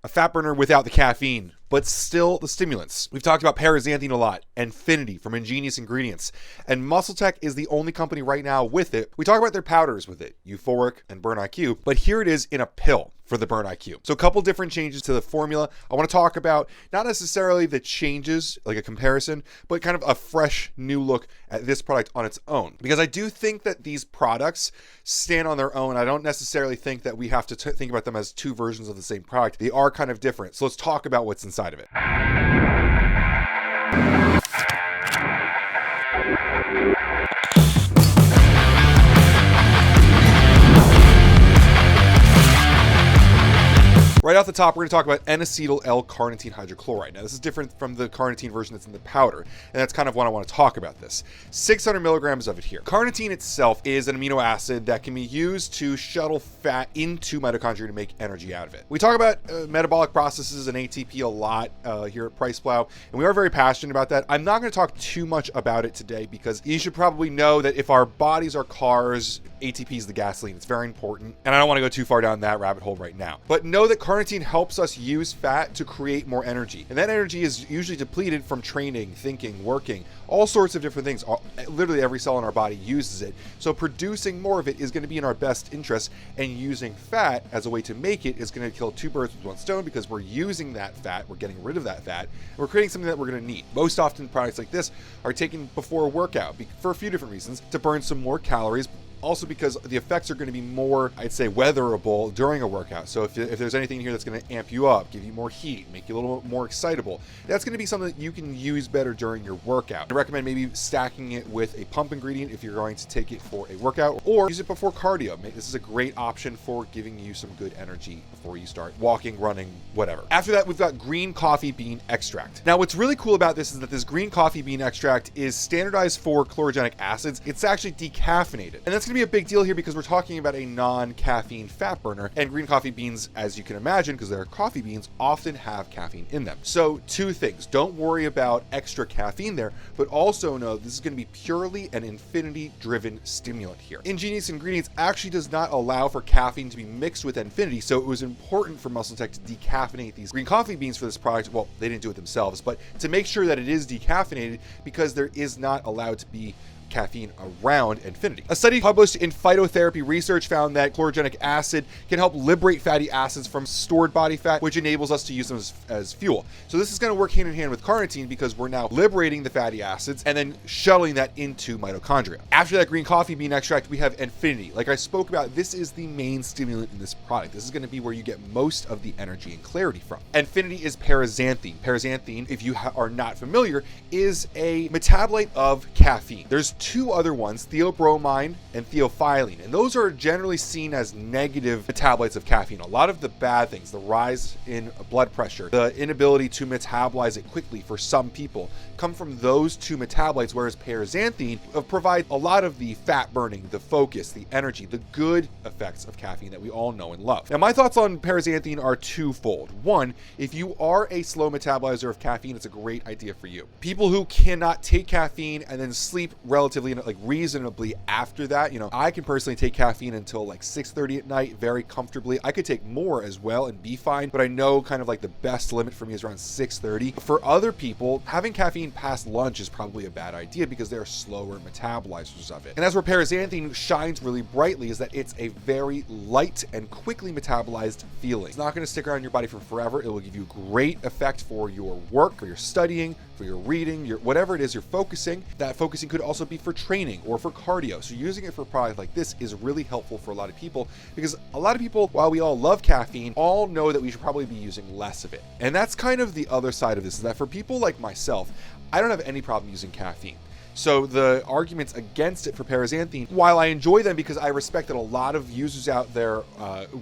a fat burner without the caffeine, but still the stimulants. We've talked about Paraxanthine a lot, Enfinity from Ingenious Ingredients, and MuscleTech is the only company right now with it. We talk about their powders with it, EuphoriQ and Burn IQ, but here it is in a pill for the Burn IQ. So a couple different changes to the formula. I want to talk about not necessarily the changes, like a comparison, but kind of a fresh new look at this product on its own. Because I do think that these products stand on their own. I don't necessarily think that we have to think about them as two versions of the same product. They are kind of different. So let's talk about what's inside of it. Right off the top, we're going to talk about N-acetyl L-carnitine hydrochloride. Now, this is different from the carnitine version that's in the powder, and that's kind of what I want to talk about this. 600 milligrams of it here. Carnitine itself is an amino acid that can be used to shuttle fat into mitochondria to make energy out of it. We talk about metabolic processes and ATP a lot here at PricePlow, and we are very passionate about that. I'm not going to talk too much about it today because you should probably know that if our bodies are cars, ATP is the gasoline. It's very important, and I don't want to go too far down that rabbit hole right now. But know that carnitine helps us use fat to create more energy, and that energy is usually depleted from training, thinking, working, all sorts of different things. Literally every cell in our body uses it, so producing more of it is going to be in our best interest, and using fat as a way to make it is going to kill two birds with one stone because we're using that fat, we're getting rid of that fat, and we're creating something that we're going to need. Most often products like this are taken before a workout for a few different reasons, to burn some more calories, also because the effects are going to be more, I'd say, weatherable during a workout. So if there's anything here that's going to amp you up, give you more heat, make you a little more excitable, that's going to be something that you can use better during your workout. I recommend maybe stacking it with a pump ingredient if you're going to take it for a workout, or use it before cardio. This is a great option for giving you some good energy before you start walking, running, whatever. After that, we've got green coffee bean extract. Now, what's really cool about this is that this green coffee bean extract is standardized for chlorogenic acids. It's actually decaffeinated, and that's going to be a big deal here because we're talking about a non-caffeine fat burner, and green coffee beans, as you can imagine, because they're coffee beans, often have caffeine in them. So two things: don't worry about extra caffeine there, but also know this is going to be purely an infinity driven stimulant here. Ingenious Ingredients actually does not allow for caffeine to be mixed with infinity, so it was important for MuscleTech to decaffeinate these green coffee beans for this product. Well, they didn't do it themselves, but to make sure that it is decaffeinated, because there is not allowed to be caffeine around infinity. A study published in Phytotherapy Research found that chlorogenic acid can help liberate fatty acids from stored body fat, which enables us to use them as fuel. So this is going to work hand in hand with carnitine because we're now liberating the fatty acids and then shuttling that into mitochondria. After that green coffee bean extract, we have infinity. Like I spoke about, this is the main stimulant in this product. This is going to be where you get most of the energy and clarity from. Infinity is paraxanthine. Paraxanthine, if you are not familiar, is a metabolite of caffeine. There's two other ones, theobromine and theophylline, and those are generally seen as negative metabolites of caffeine. A lot of the bad things, the rise in blood pressure, the inability to metabolize it quickly for some people, come from those two metabolites, whereas paraxanthine provides a lot of the fat burning, the focus, the energy, the good effects of caffeine that we all know and love. Now, my thoughts on paraxanthine are twofold. One, if you are a slow metabolizer of caffeine, it's a great idea for you. People who cannot take caffeine and then sleep relatively reasonably after that, I can personally take caffeine until 6:30 at night very comfortably. I could take more as well and be fine, but I know kind of the best limit for me is around 6:30. For other people, having caffeine past lunch is probably a bad idea because they're slower metabolizers of it. And that's where paraxanthine shines really brightly, is that it's a very light and quickly metabolized feeling. It's not going to stick around your body for forever. It will give you great effect for your work, or your studying, for your reading, your whatever it is you're focusing. That focusing could also be for training or for cardio. So using it for a product like this is really helpful for a lot of people, because a lot of people, while we all love caffeine, all know that we should probably be using less of it. And that's kind of the other side of this, is that for people like myself, I don't have any problem using caffeine. So the arguments against it for paraxanthine, while I enjoy them because I respect that a lot of users out there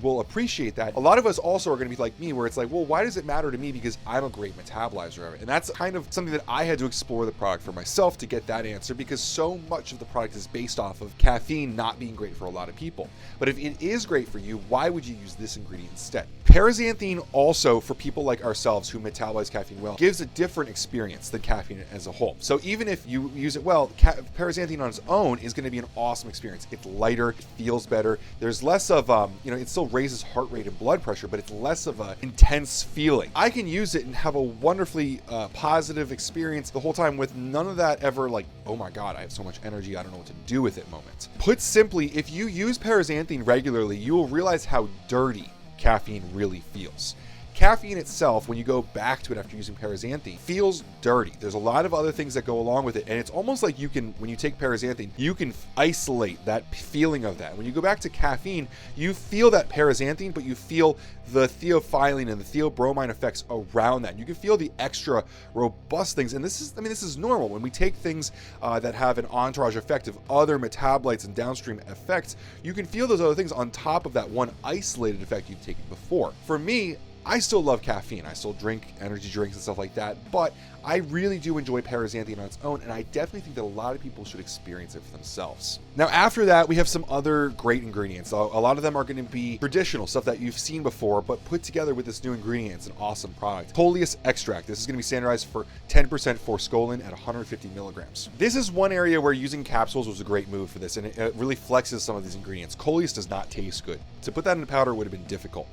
will appreciate that, a lot of us also are going to be like me, where it's well, why does it matter to me? Because I'm a great metabolizer of it. And that's kind of something that I had to explore the product for myself to get that answer, because so much of the product is based off of caffeine not being great for a lot of people. But if it is great for you, why would you use this ingredient instead? Paraxanthine also, for people like ourselves who metabolize caffeine well, gives a different experience than caffeine as a whole. So even if you use it well, Paraxanthine on its own is going to be an awesome experience. It's lighter, it feels better. There's less of, it still raises heart rate and blood pressure, but it's less of an intense feeling. I can use it and have a wonderfully positive experience the whole time with none of that ever like, oh my God, I have so much energy, I don't know what to do with it moments. Put simply, if you use Paraxanthine regularly, you will realize how dirty caffeine really feels. Caffeine itself, when you go back to it after using Paraxanthine, feels dirty. There's a lot of other things that go along with it, and it's almost like you can, when you take Paraxanthine, you can isolate that feeling of that. When you go back to caffeine, you feel that Paraxanthine, but you feel the theophylline and the theobromine effects around that. You can feel the extra robust things, and this is normal. When we take things that have an entourage effect of other metabolites and downstream effects, you can feel those other things on top of that one isolated effect you've taken before. For me, I still love caffeine. I still drink energy drinks and stuff like that, but I really do enjoy Paraxanthine on its own, and I definitely think that a lot of people should experience it for themselves. Now, after that, we have some other great ingredients. A lot of them are going to be traditional, stuff that you've seen before, but put together with this new ingredient. It's an awesome product. Coleus extract. This is going to be standardized for 10% Forskolin at 150 milligrams. This is one area where using capsules was a great move for this, and it really flexes some of these ingredients. Coleus does not taste good. To put that in powder would have been difficult.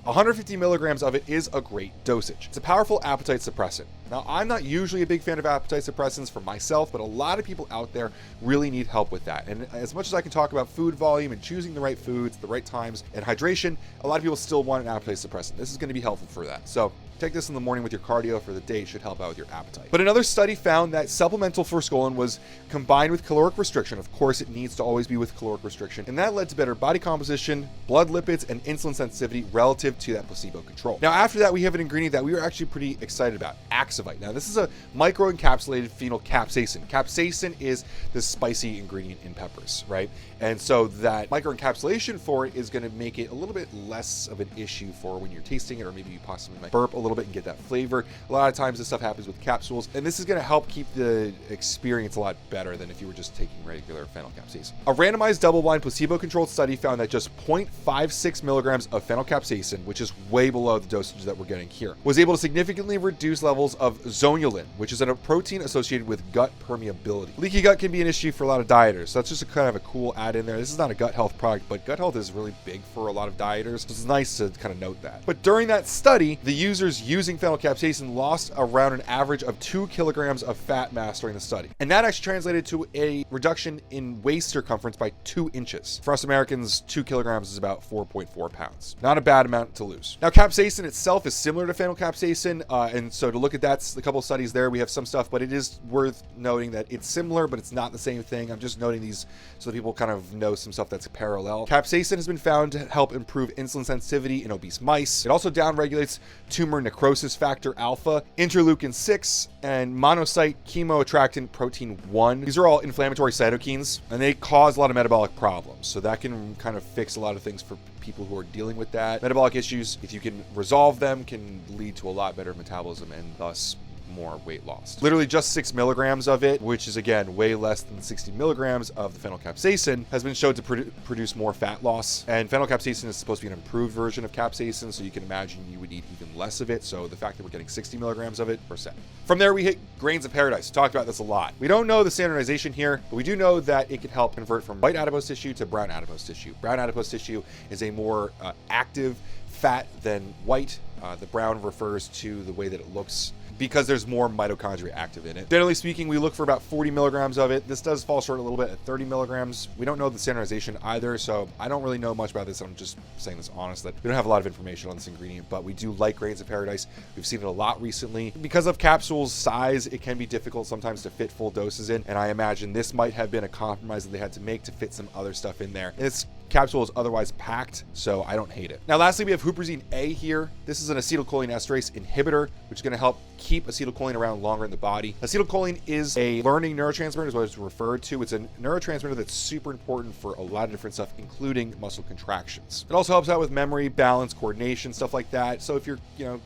150 milligrams of it is a great dosage. It's a powerful appetite suppressant. Now, I'm not usually a big fan of appetite suppressants for myself, but a lot of people out there really need help with that. And as much as I can talk about food volume and choosing the right foods, the right times, and hydration, a lot of people still want an appetite suppressant. This is going to be helpful for that. So take this in the morning with your cardio for the day. It should help out with your appetite. But another study found that supplemental Forskolin was combined with caloric restriction. Of course, it needs to always be with caloric restriction. And that led to better body composition, blood lipids, and insulin sensitivity relative to that placebo control. Now, after that, we have an ingredient that we were actually pretty excited about, aXivite. Now, this is a microencapsulated phenylcapsaicin. Capsaicin is the spicy ingredient in peppers, right? And so that microencapsulation for it is going to make it a little bit less of an issue for when you're tasting it, or maybe you possibly might burp a little bit and get that flavor. A lot of times this stuff happens with capsules, and this is going to help keep the experience a lot better than if you were just taking regular phenylcapsaicin. A randomized double-blind placebo-controlled study found that just 0.56 milligrams of phenylcapsaicin, which is way below the dosage that we're getting here, was able to significantly reduce levels of zonulin, which is a protein associated with gut permeability. Leaky gut can be an issue for a lot of dieters, so that's just a kind of a cool add in there. This is not a gut health product, but gut health is really big for a lot of dieters, so it's nice to kind of note that. But during that study, the users using phenylcapsaicin lost around an average of 2 kilograms of fat mass during the study. And that actually translated to a reduction in waist circumference by 2 inches. For us Americans, 2 kilograms is about 4.4 pounds. Not a bad amount to lose. Now, capsaicin itself is similar to phenylcapsaicin, and so to look at that, a couple of studies there, we have some stuff, but it is worth noting that it's similar, but it's not the same thing. I'm just noting these so that people kind of know some stuff that's parallel. Capsaicin has been found to help improve insulin sensitivity in obese mice. It also downregulates tumor necrosis factor alpha, interleukin 6, and monocyte chemoattractant protein 1. These are all inflammatory cytokines, and they cause a lot of metabolic problems. So that can kind of fix a lot of things for people who are dealing with that. Metabolic issues, if you can resolve them, can lead to a lot better metabolism and thus more weight loss. Literally just 6 milligrams of it, which is again way less than 60 milligrams of the phenylcapsaicin, has been shown to produce more fat loss. And phenylcapsaicin is supposed to be an improved version of capsaicin, so you can imagine you would eat even less of it. So the fact that we're getting 60 milligrams of it %. From there, we hit grains of paradise. We talked about this a lot. We don't know the standardization here, but we do know that it can help convert from white adipose tissue to brown adipose tissue. Brown adipose tissue is a more active fat than white. The brown refers to the way that it looks because there's more mitochondria active in it. Generally speaking, we look for about 40 milligrams of it. This does fall short a little bit at 30 milligrams. We don't know the standardization either, so I don't really know much about this. I'm just saying this honest, that we don't have a lot of information on this ingredient, but we do like grains of paradise. We've seen it a lot recently. Because of capsules size, it can be difficult sometimes to fit full doses in, and I imagine this might have been a compromise that they had to make to fit some other stuff in there. This capsule is otherwise packed, so I don't hate it. Now, lastly, we have Huperzine A here. This is an acetylcholine esterase inhibitor, which is going to help keep acetylcholine around longer in the body. Acetylcholine is a learning neurotransmitter, is what it's referred to. It's a neurotransmitter that's super important for a lot of different stuff, including muscle contractions. It also helps out with memory, balance, coordination, stuff like that. So if you're,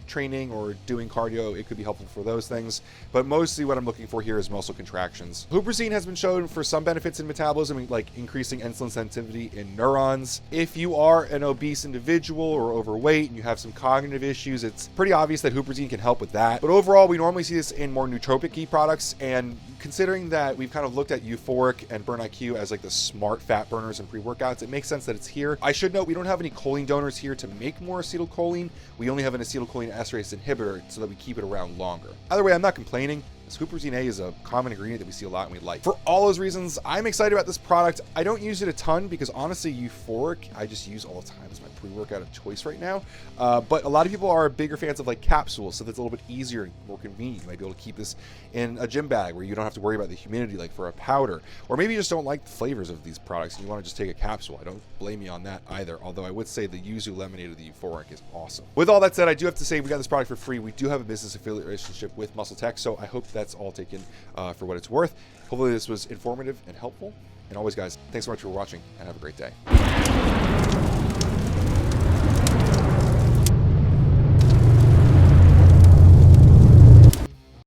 training or doing cardio, it could be helpful for those things. But mostly what I'm looking for here is muscle contractions. Huperzine has been shown for some benefits in metabolism, like increasing insulin sensitivity in neurons. neurons. If you are an obese individual or overweight and you have some cognitive issues, it's pretty obvious that Huperzine can help with that. But overall, we normally see this in more nootropic-y products, and considering that we've kind of looked at EuphoriQ and Burn IQ as like the smart fat burners and pre-workouts, it makes sense that it's here. I should note we don't have any choline donors here to make more acetylcholine. We only have an acetylcholine esterase inhibitor so that we keep it around longer. Either way, I'm not complaining. Huperzine A is a common ingredient that we see a lot and we like. For all those reasons, I'm excited about this product. I don't use it a ton because honestly, EuphoriQ, I just use all the time as my pre-workout of choice right now. But a lot of people are bigger fans of like capsules, so that's a little bit easier and more convenient. You might be able to keep this in a gym bag where you don't have to worry about the humidity like for a powder. Or maybe you just don't like the flavors of these products and you want to just take a capsule. I don't blame you on that either, although I would say the yuzu lemonade of the EuphoriQ is awesome. With all that said, I do have to say we got this product for free. We do have a business affiliate relationship with MuscleTech, so I hope that's all taken for what it's worth. Hopefully this was informative and helpful. And always, guys, thanks so much for watching and have a great day.